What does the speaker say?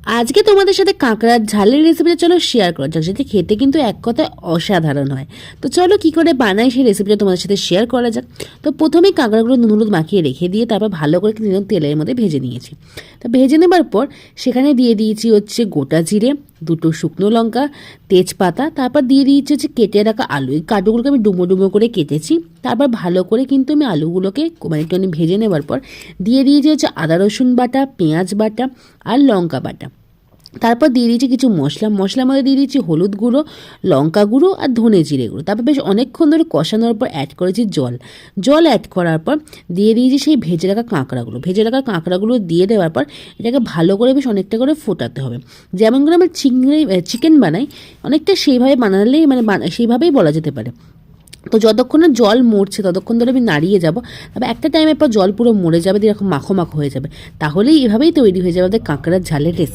আজকে তোমাদের সাথে কাঁকড়ার ঝালের রেসিপিটা চলো শেয়ার করা যাক, যেটা খেতে কিন্তু এক কথায় অসাধারণ হয়। তো চলো কি করে বানাই সেই রেসিপিটা তোমাদের সাথে শেয়ার করা যাক। তো প্রথমেই কাঁকড়াগুলো নুন হলুদ মাখিয়ে রেখে দিয়ে তারপর ভালো করে কিন্তু তেলের মধ্যে ভেজে নিয়েছি। তো ভেজে নেবার পর সেখানে দিয়ে দিয়েছি হচ্ছে গোটা জিরে, দুটো শুকনো লঙ্কা, তেজপাতা, তারপর দিয়ে দিয়েছি হচ্ছে কেটে রাখা আলু। এই কাঠগুলোকে আমি ডুমো ডুমো করে কেটেছি। তারপর ভালো করে কিন্তু আমি আলুগুলোকে মানে একটুখানি ভেজে নেবার পর দিয়ে দিয়েছি হচ্ছে আদা রসুন বাটা, পেঁয়াজ বাটা আর লঙ্কা বাটা। তারপর দিয়ে দিয়েছি কিছু মশলার মধ্যে দিয়ে দিয়েছি হলুদ গুঁড়ো, লঙ্কা গুঁড়ো আর ধনে জিরে গুঁড়ো। তারপর বেশ অনেকক্ষণ ধরে কষানোর পর অ্যাড করেছি জল অ্যাড করার পর দিয়ে দিয়েছি সেই ভেজে রাখা কাঁকড়াগুলো দিয়ে দেওয়ার পর এটাকে ভালো করে বেশ অনেকটা করে ফোটাতে হবে। যেমন করে আমরা চিকেন বানাই অনেকটা সেইভাবে বানালেই মানে সেইভাবেই বলা যেতে পারে। তো যতক্ষণ না জল মরছে ততক্ষণ ধরে আমি নাড়িয়ে যাব। তারপর একটা টাইমের পর জল পুরো মরে যাবে, দিয়ে এরকম মাখো মাখো হয়ে যাবে। তাহলেই এভাবেই তৈরি হয়ে যাবে আমাদের কাঁকড়ার ঝালের রেসিপি।